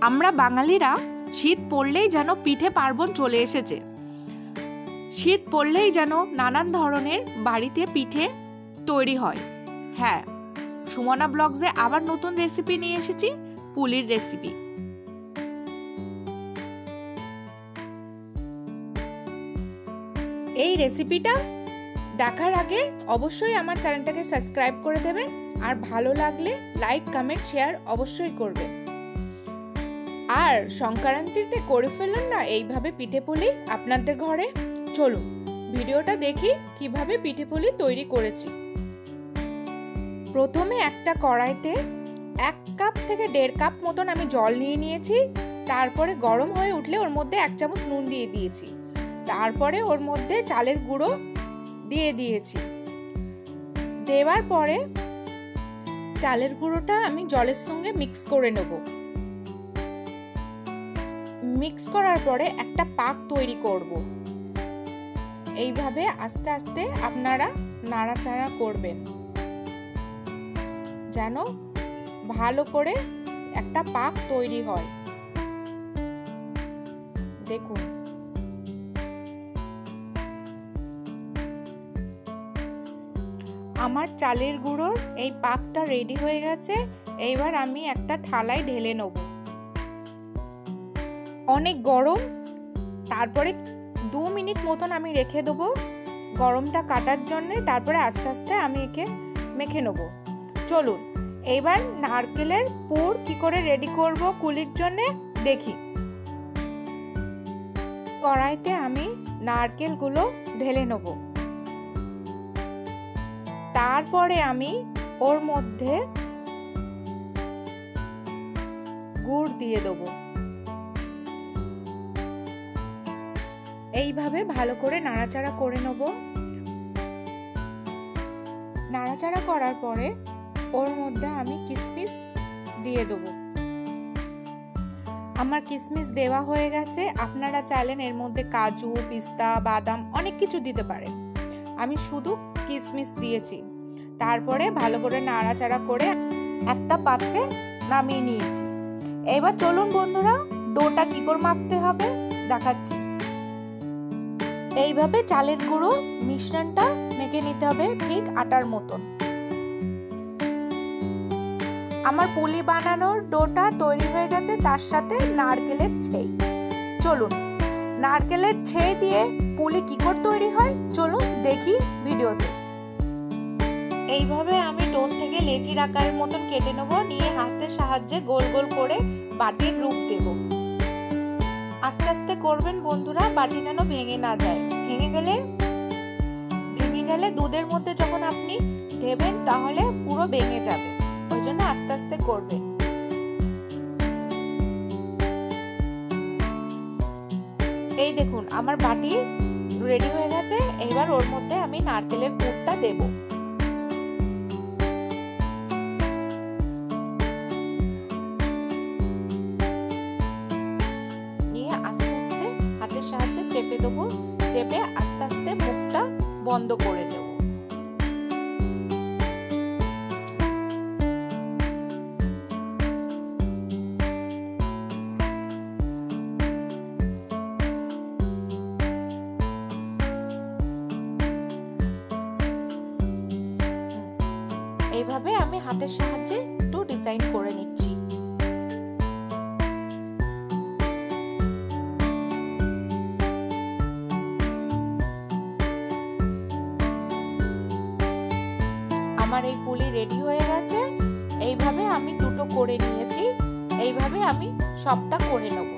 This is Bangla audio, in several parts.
আমরা বাঙালিরা শীত পড়লেই যেন পিঠে পার্বণ চলে এসেছে। শীত পড়লেই যেন নানান ধরনের বাড়িতে পিঠে তৈরি হয়। হ্যাঁ, সুমনা ব্লগসে আবার নতুন রেসিপি নিয়ে এসেছি, পুলির রেসিপি। এই রেসিপিটা দেখার আগে অবশ্যই আমার চ্যানেলটাকে সাবস্ক্রাইব করে দেবেন, আর ভালো লাগলে লাইক, কমেন্ট, শেয়ার অবশ্যই করবেন। আর সংক্রান্তিতে করে ফেলুন না এইভাবে পিঠে পুলি আপনাদের ঘরে। চলুন ভিডিওটা দেখি কিভাবে পিঠে পুলি তৈরি করেছি। প্রথমে একটা কড়াইতে 1 কাপ থেকে 1.5 কাপ মতন আমি জল নিয়ে নিয়েছি। তারপরে গরম হয়ে উঠলে ওর মধ্যে 1 চামচ নুন দিয়ে দিয়েছি। তারপরে ওর মধ্যে চালের গুঁড়ো দিয়ে দিয়েছি। দেওয়ার পরে চালের গুঁড়োটা আমি জলের সঙ্গে মিক্স করে নেব। মিক্স করার পরে একটা পাক তৈরি করব। এইভাবে আস্তে আস্তে আপনারা নাড়াচাড়া করবেন যেন ভালো করে একটা পাক তৈরি হয়। দেখুন আমার চালের গুঁড়োর এই পাকটা রেডি হয়ে গেছে। এইবার আমি একটা থালায় ঢেলে নেব। অনেক গরম, তারপরে 2 মিনিট মতন আমি রেখে দেবো গরমটা কাটার জন্যে। তারপরে আস্তে আস্তে আমি একে মেখে নেব। চলুন এইবার নারকেলের পুর কি করে রেডি করব কুলির জন্যে দেখি। কড়াইতে আমি নারকেলগুলো ঢেলে নেব। তারপরে আমি ওর মধ্যে গুড় দিয়ে দেবো। এইভাবে ভালো করে নাড়াচাড়া করে নেব। নাড়াচাড়া করার পরে ওর মধ্যে আমি কিশমিশ দিয়ে দেবো। আমার কিশমিশ দেওয়া হয়ে গেছে। আপনারা চাইলেন এর মধ্যে কাজু, পিস্তা, বাদাম অনেক কিছু দিতে পারেন। আমি শুধু কিশমিশ দিয়েছি। তারপরে ভালো করে নাড়াচাড়া করে একটা পাত্রে নামিয়ে নিয়েছি। এবার চলুন বন্ধুরা ডোটা কি করে মাখতে হবে দেখাচ্ছি। এইভাবে চালের গুঁড়ো মিশ্রণটা মেখে নিতে হবে ঠিক আটার মতন। আমার পুলি বানানোর ডোটা তৈরি হয়ে গেছে, তার সাথে নারকেলের ছেই। চলুন নারকেলের ছেই দিয়ে পুলি কি করে তৈরি হয় চলুন দেখি ভিডিওতে। এইভাবে আমি ডোল থেকে লেচির আকারের মতন কেটে নেব। নিয়ে হাতের সাহায্যে গোল গোল করে বাটির রূপ দেব। আস্তে আস্তে করবেন বন্ধুরা, বাটি যেন ভেঙে না যায়। ভেঙে গেলে দুধের মধ্যে যখন আপনি দেবেন তাহলে পুরো ভেঙে যাবে, ওই জন্য আস্তে আস্তে করবেন। এই দেখুন আমার বাটি রেডি হয়ে গেছে। এবার ওর মধ্যে আমি নারকেলের পুরটা দেব। নিয়ে আস্তে আস্তে হাতের সাহায্যে চেপে দেবো। চেপে আস্তে আস্তে মুখটা বন্ধ করে দেব। এইভাবে আমি হাতের সাহায্যে একটু ডিজাইন করে নিচ্ছি। আমার এই পুলি রেডি হয়ে গেছে। এইভাবে আমি দুটো করে নিয়েছি। এইভাবে আমি সবটা করে নেব।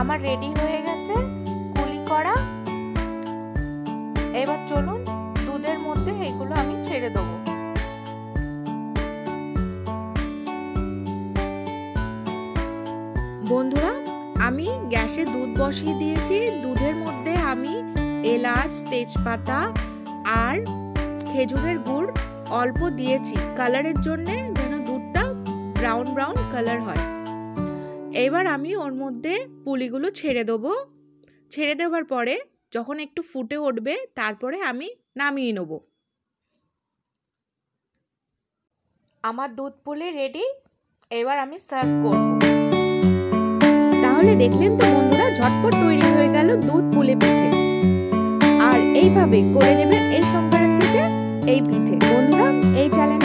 আমার রেডি হয়ে গেছে কুলি করা। এবার চলুন দুধের মধ্যে এগুলো আমি ছেড়ে দেবো। বন্ধুরা আমি গ্যাসে দুধ বসিয়ে দিয়েছি। দুধের মধ্যে আমি এলাচ, তেজপাতা আর খেজুরের গুড় অল্প দিয়েছি কালারের জন্য, যেন দুধটা ব্রাউন ব্রাউন কালার হয়। এবার আমি ওর মধ্যে পুলিগুলো ছেড়ে দেবো। ছেড়ে দেওয়ার পরে যখন একটু ফুটে উঠবে তারপরে আমি নামিয়ে নেব। আমার দুধ পুলি রেডি, এবার আমি সার্ভ করব। তাহলে দেখলেন তো বন্ধুরা, ঝটপট তৈরি হয়ে গেল দুধ পুলি পিঠে। আর এইভাবে করে নেবেন এই সংক্রান্তিতে এই পিঠে। বন্ধুরা, এই চ্যানেল